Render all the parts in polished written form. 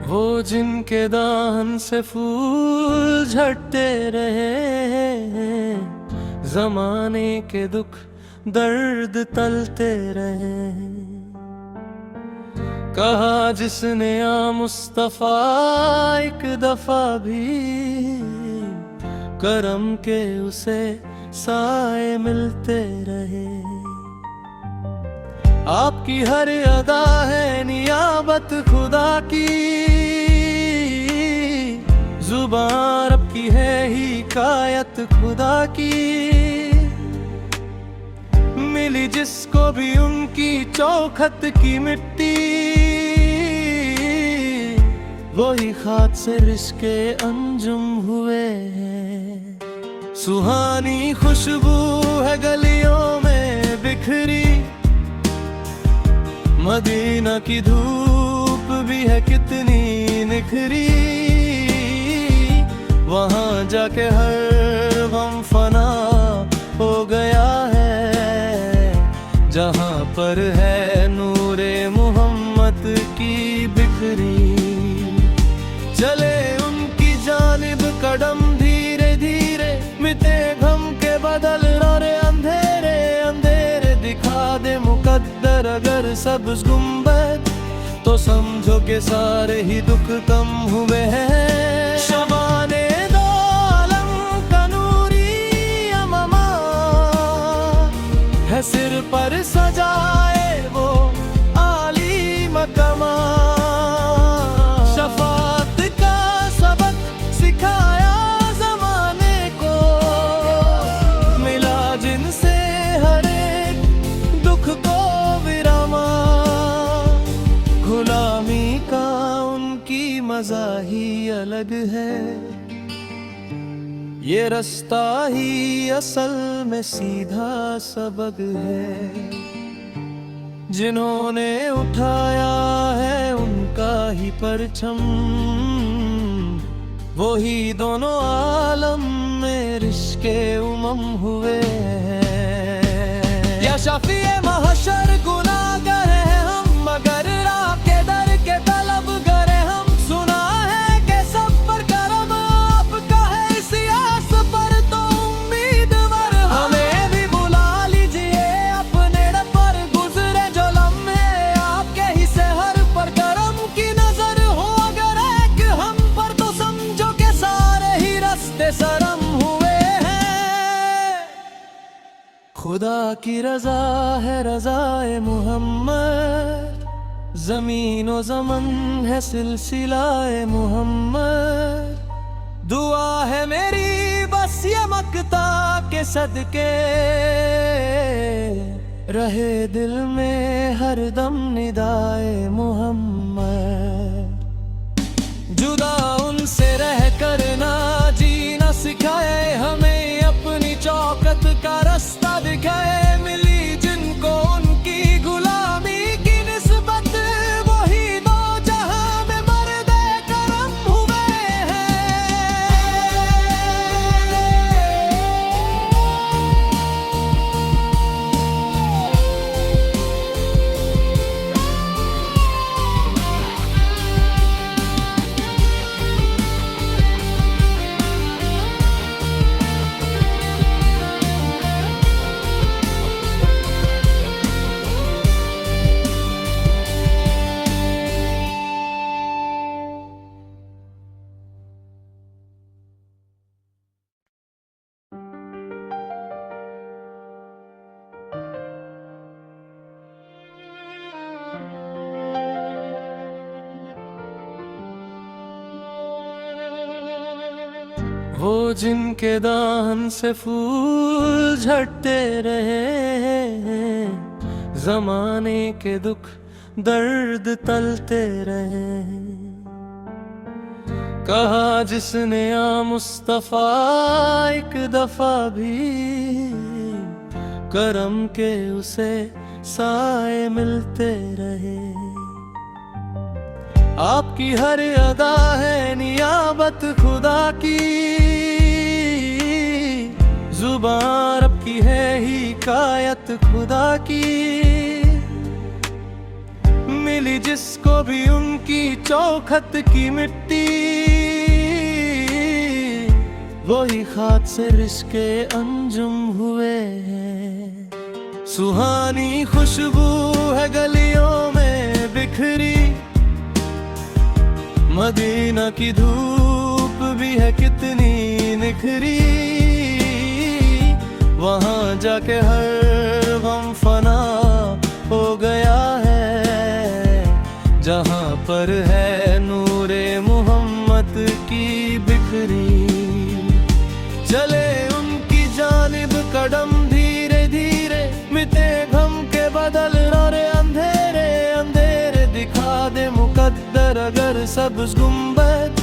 वो जिनके दाहन से फूल झड़ते रहे, जमाने के दुख दर्द तलते रहे। कहा जिसने या मुस्तफा एक दफा भी, करम के उसे साए मिलते रहे। आपकी हर अदा है नियाबत खुदा की, जुबान रब की है हिकायत खुदा की। मिली जिसको भी उनकी चौखट की मिट्टी, वही खाक से रिश्के अंजुम हुए हैं। सुहानी खुशबू है गलियों में बिखरी, मदीना की धूप भी है कितनी निखरी। वहाँ जाके हर गम फना हो गया है, जहाँ पर है नूरे मोहम्मद की बिखरी। चले उनकी जानिब कदम धीरे धीरे, मिटे गम के बदल रहे अंधेरे अंधेरे। दिखा दे मुकद्दर अगर सब्ज़ गुंबद, तो समझो के सारे ही दुख कम हुए हैं। शबाने दो आलम का नूरी अममा है सिर पर सजाए वो आली मकमा। शफात का सबक सिखाया जमाने को, मिला जिनसे हर एक दुख को विरामा। गुलामी का उनकी मजा ही अलग है, ये रास्ता ही असल में सीधा सबक है। जिन्होंने उठाया है उनका ही परचम, वो ही दोनों आलम में रिश्के उमम हुए हैं। या शफीए महशर गुनाहगार हैं हम, मगर राह के दर के तलबगार हैं हम। सुना है कि सब पर करम आपका है, इसी आस पर तो उम्मीदवार। हमें भी बुला लीजिए अपने डर पर, गुजरे जो लम्हे आपके ही सहर पर। करम की नजर हो अगर एक हम पर, तो समझो के सारे ही रास्ते सरम हुए हैं। खुदा की रजा है रजाए मुहम्मद, ज़मीन व ज़मन है सिलसिलाए मुहम्मद। दुआ है मेरी बस ये मक्ता के सदके, रहे दिल में हर दम निदाए मुहम्मद। जुदा उनसे रह कर ना जीना सिखाए, हमें अपनी चौकत का रास्ता दिखाए। मिली जिनको उनकी गुलामी की निस्बत, वही दो जहां में मर्दे करम हुए हैं। वो जिनके दाहन से फूल झड़ते रहे, जमाने के दुख दर्द तलते रहे। कहा जिसने या मुस्तफा एक दफा भी, करम के उसे साए मिलते रहे। आपकी हर अदा है नियाबत खुदा की, जुबान रब की है हिकायत खुदा की। मिली जिसको भी उनकी चौखट की मिट्टी, वही खाक से रिश्के अंजुम हुए हैं। सुहानी खुशबू है गलियों में बिखरी, मदीना की धूप भी है कितनी निखरी, वहाँ जाके हर गम फना हो गया है, जहाँ पर है नूरे मोहम्मद की बिखरी। चले उनकी जानिब कदम धीरे धीरे, मिटे गम के बदल और अंधेरे अंधेरे दिखा दे मुकद्दर अगर सब्ज़ गुंबद,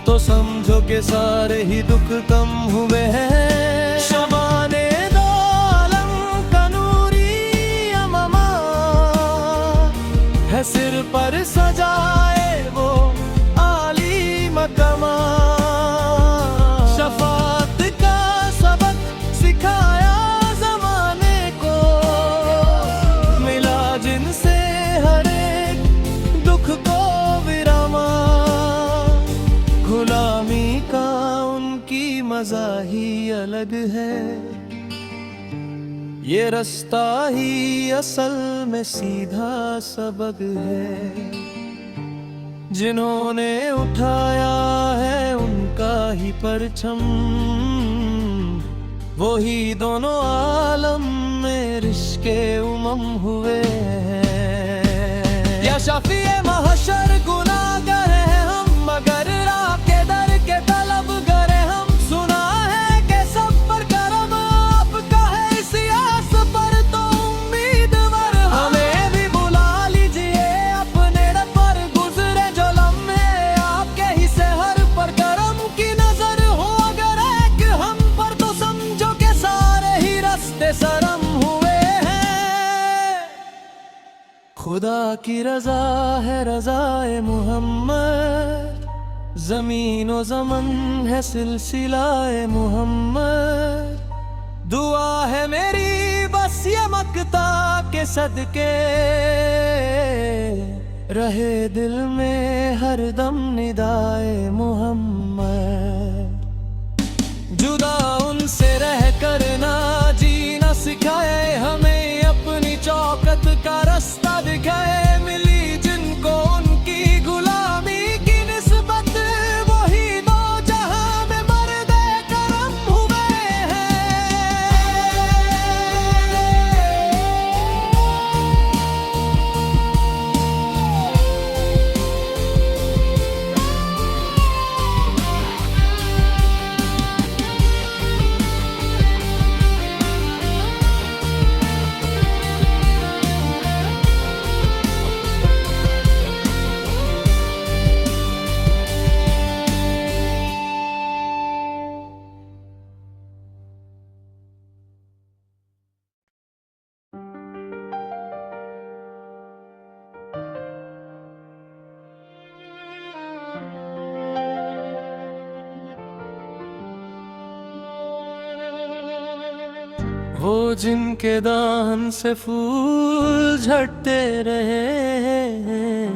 तो समझो के सारे ही दुख कम हुए हैं। शबाने दो आलम का नूरी अममा है सिर पर सजाए वो आली मकमा, शफात का सबक सिखाया ज़माने को, मिला जिनसे हर एक दुख को विरामा, गुलामी का उनकी मज़ा ही अलग है, ये रास्ता ही असल में सीधा सबक है। जिन्होंने उठाया है उनका ही परचम, वही दोनों आलम में रिश्के उमम हुए हैं। या शफीए महशर गुनाहगार हैं हम, मगर राह के दर के तलबगार हैं हम। सुना है कि सब पर करम आपका है, इसी आस पर तो उम्मीदवार हमें भी बुला लीजिए अपने रब पर, गुजरे जो लम्हे आपके ही सहर पर, करम की नजर हो अगर एक हम पर, तो समझो के सारे ही रास्ते सरम हुए हैं। खुदा की रजा है रज़ाए मुहम्मद, ज़मीन व ज़मन है सिलसिलाए मुहम्मद। दुआ है मेरी बस ये मक्ता के सदके, रहे दिल में हर दम निदाए मुहम्मद। जुदा उनसे रह कर ना जीना सिखाए हमें, अपनी चौकत का रास्ता दिखाए, मिली जिनको उनकी गुलामी की निस्बत, वही दो जहां में मर्दे करम हुए हैं। वो जिनके दाहन से फूल झड़ते रहे,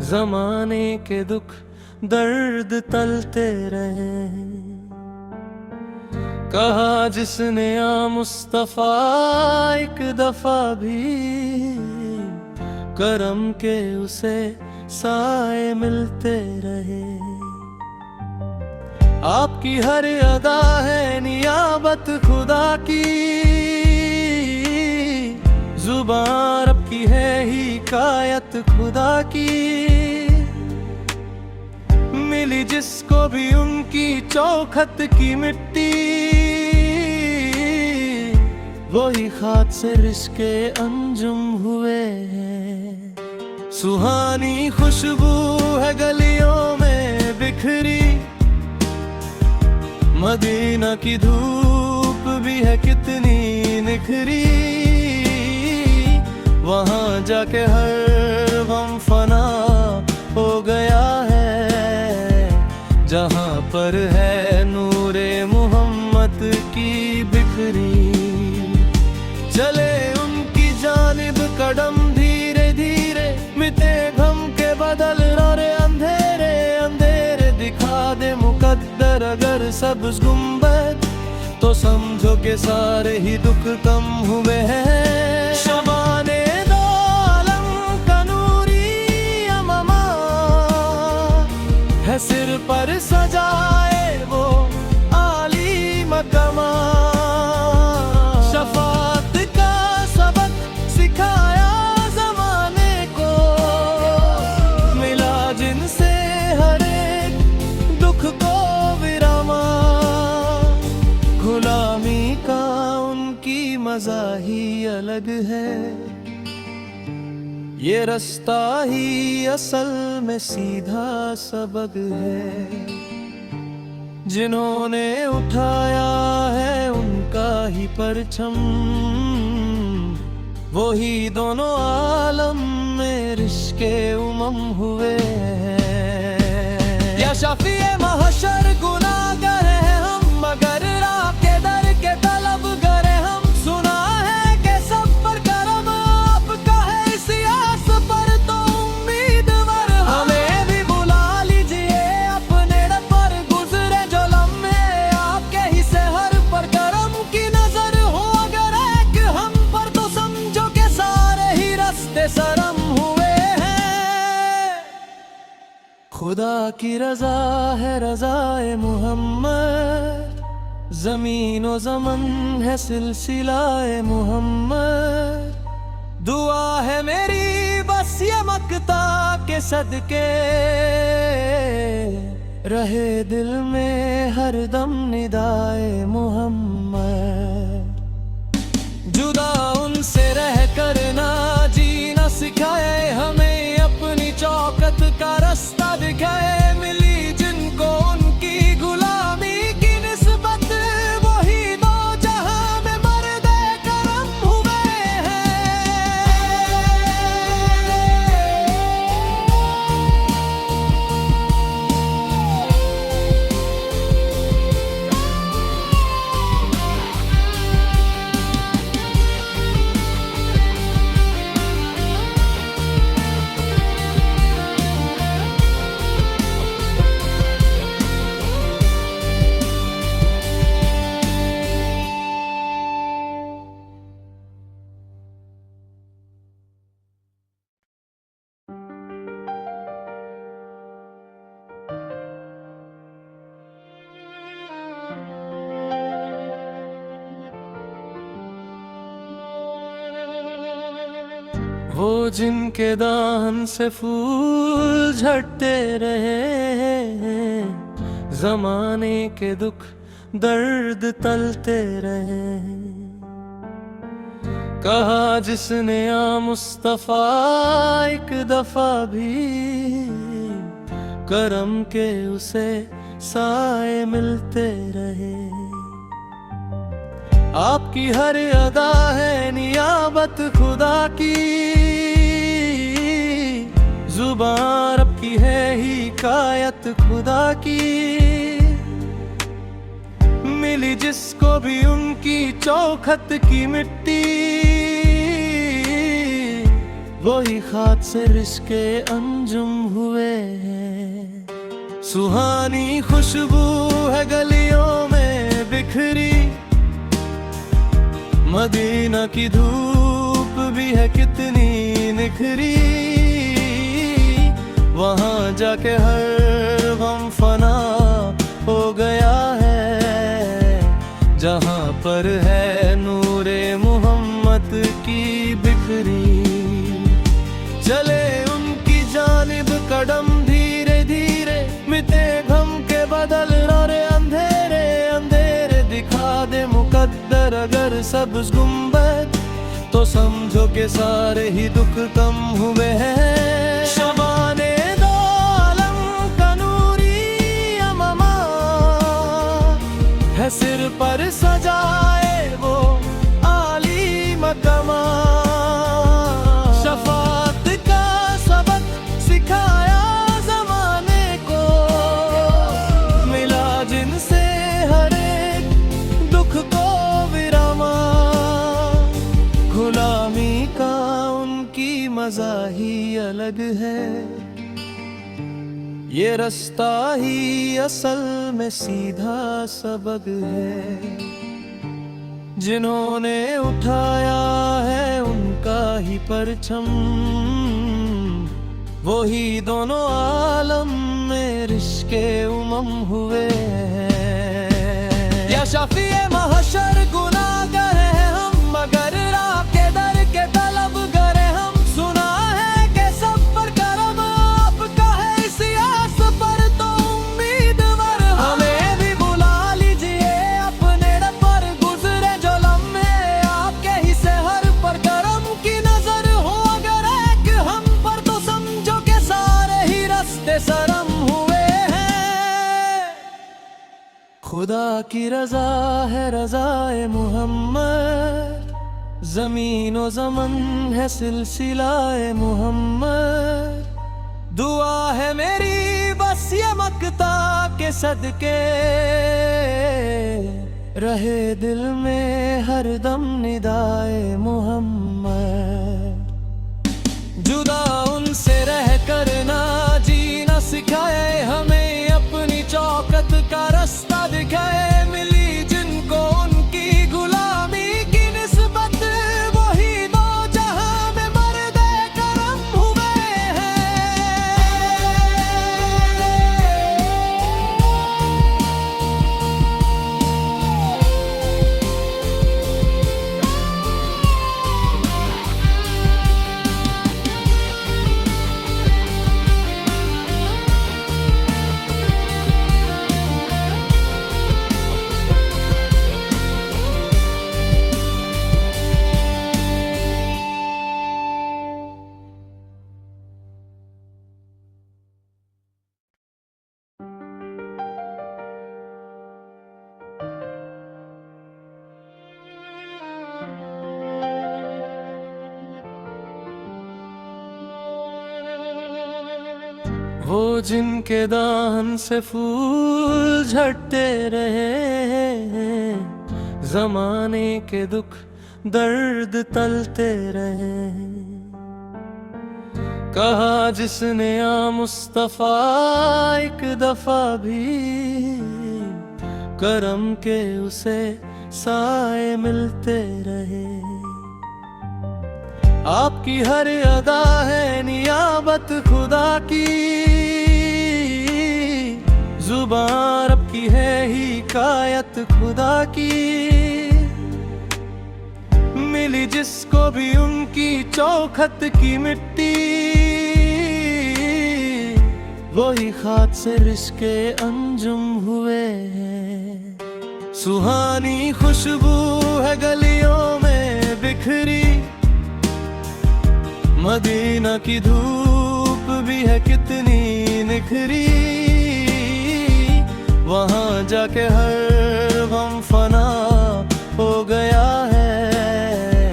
ज़माने के दुख दर्द तलते रहे। कहा जिसने या मुस्तफा एक दफा भी, करम के उसे साए मिलते रहे। आपकी हर अदा है नियाबत खुदा की, जुबान रब की है हिकायत खुदा की। मिली जिसको भी उनकी चौखट की मिट्टी, वही खाक से रिश्के अंजुम हुए हैं। सुहानी खुशबू है गलियों में बिखरी, मदीना की धूप भी है कितनी निखरी, वहाँ जाके हर गम फना हो गया है, जहाँ पर है नूरे मोहम्मद की बिखरी। चले उनकी जानिब कदम धीरे धीरे, मिटे बदल रे अंधेरे अंधेरे दिखा दे मुकद्दर अगर सब गुंबद तो समझो के सारे ही दुख कम हुए हैं। शबाने दो आलम का नूरी अममा है सिर पर सजाए वो आली मकमा। शफात का सबक सिखाया जमाने को मिला जिनसे हर एक दुख को विरामा। गुलामी का उनकी मजा ही अलग है ये रास्ता ही असल में सीधा सबक है। जिन्होंने उठाया है उनका ही परचम वो ही दोनों आलम में रिश्के उमम हुए हैं। या शफीए महशर गुनाहगार हैं हम मगर राह के दर के तलबगार हैं हम। सुना है कि सब पर करम आपका है इसी आस पर तो उम्मीदवार हमें भी बुला लीजिए अपने पर गुजरे जो लम्हे आपके ही सहर पर करम की नजर हो अगर एक हम पर तो समझो के सारे ही रास्ते सरम हुए हैं। खुदा की रजा है रजाए मुहम्मद ज़मीन व ज़मन है सिलसिलाए मुहम्मद। दुआ है मेरी बस ये मक्ता के सदके रहे दिल में हर दम निदाए मुहम्मद। जुदा उनसे रह कर ना जीना सिखाए हमें अपनी चौकत का रास्ता दिखाए। मिली जिनको उनकी गुलामी की निस्बत वही दो जहां में मर्दे करम हुए वो जिनके दाहन से फूल झड़ते रहे जमाने के दुख दर्द तलते रहे। कहा जिसने आ मुस्तफा एक दफा भी करम के उसे साए मिलते रहे। आपकी हर अदा है नियाबत खुदा की जुबान रब की है हिकायत खुदा की। मिली जिसको भी उनकी चौखट की मिट्टी वही खाद से रिश्के अंजुम हुए हैं। सुहानी खुशबू है गलियों में बिखरी मदीना की धूप भी है कितनी निखरी। वहाँ जाके हर गम फना हो गया है जहाँ पर है नूरे मोहम्मद की बिखरी। चले उनकी जानिब कदम धीरे धीरे मिटे घम के बदल रे अंधेरे अंधेरे दिखा दे मुकद्दर अगर सब गुंबद तो समझो के सारे ही दुख कम हुए हैं। शबाने दो आलम का नूरी अममा है सिर पर सजाए वो आली मकमा। शफात का सबक सिखाया जमाने को मिला जिनसे हर एक दुख को विरामा। गुलामी का उनकी मजा ही अलग है ये रास्ता ही असल में सीधा सबक है। जिन्होंने उठाया है उनका ही परचम, वही दोनों आलम में रिश्के उमम हुए हैं। या शफीए महशर गुनाहगार हैं हम, मगर राह के दर के तलबगार हैं हम। सुना है कि सब पर करम आपका है, इसी आस पर तो उम्मीदवार। हमें भी बुला लीजिए अपने पर, गुजरे जो लम्हे आपके ही सहर पर। करम की नजर हो अगर एक हम पर, तो समझो के सारे ही रास्ते सरम हुए हैं। खुदा की रजा है रज़ाए मुहम्मद, ज़मीन व ज़मन है सिलसिलाए मुहम्मद। दुआ है मेरी बस ये मक्ता के सदके, रहे दिल में हर दम निदाए मुहम्मद। जुदा उनसे रह कर ना जीना सिखाए हमें, अपनी चौकत का रास्ता दिखाए। मिली जिनको उनकी गुलामी की निस्बत, वही दो जहां में मर्दे करम हुए हैं। वो जिनके दाहन से फूल झड़ते रहे, जमाने के दुख दर्द तलते रहे। कहा जिसने आ मुस्तफा एक दफा भी, करम के उसे साए मिलते रहे। आपकी हर अदा है नियाबत खुदा की, जुबान रब की है हिकायत खुदा की। मिली जिसको भी उनकी चौखट की मिट्टी, वही खाद से रिश्के अंजुम हुए हैं। सुहानी खुशबू है गलियों में बिखरी, मदीना की धूप भी है कितनी निखरी। वहाँ जाके हर गम फना हो गया है,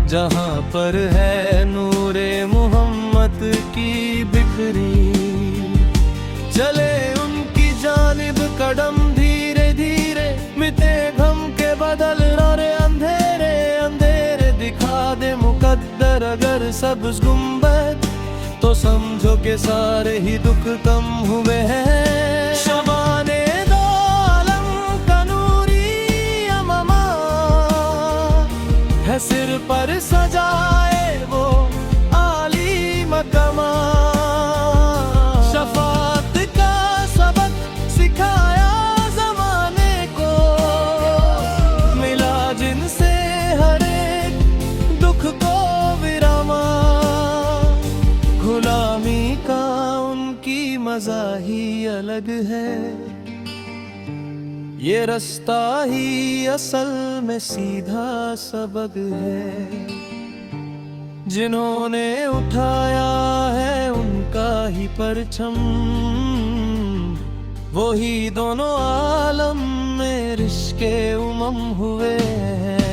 जहाँ पर है नूरे मोहम्मद की बिखरी। चले उनकी जानिब कदम धीरे धीरे, मिटे घम के बदल रे अंधेरे अंधेरे। दिखा दे मुकद्दर अगर सब्ज़ गुंबद, तो समझो के सारे ही दुख कम हुए हैं। शबाने दो आलम का नूरी अममा है, सिर पर सजाए वो आली मकमा। शफात का सबक सिखाया ज़माने को, मिला जिनसे हर एक दुख को विरामा। गुलामी का उनकी मजा ही अलग है, ये रास्ता ही असल में सीधा सबक है। जिन्होंने उठाया है उनका ही परचम, वही दोनों आलम में रिश्के उमम हुए हैं।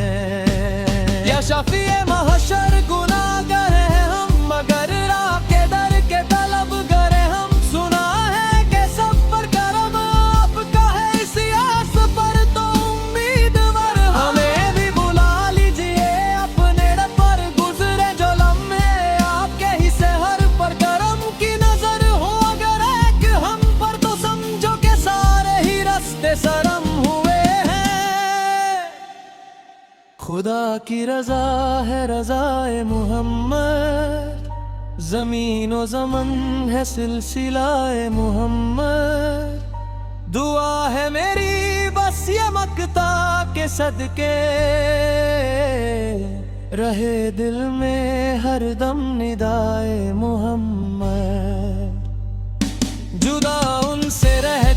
या शफीए महशर गुनाहगार हैं हम, मगर राह के दर के तलबगार हैं हम। सुना है कि सब पर करम आपका है, इसी आस पर तो उम्मीदवार। हमें भी बुला लीजिए अपने पर, गुजरे जो लम्हे आपके ही सहर पर। करम की नजर हो अगर एक खुदा की रजा है रज़ाए मुहम्मद, ज़मीन व ज़मन है सिलसिलाए मुहम्मद। दुआ है मेरी बस ये मक्ता के सदके, रहे दिल में हर दम निदाए मुहम्मद। जुदा उनसे रह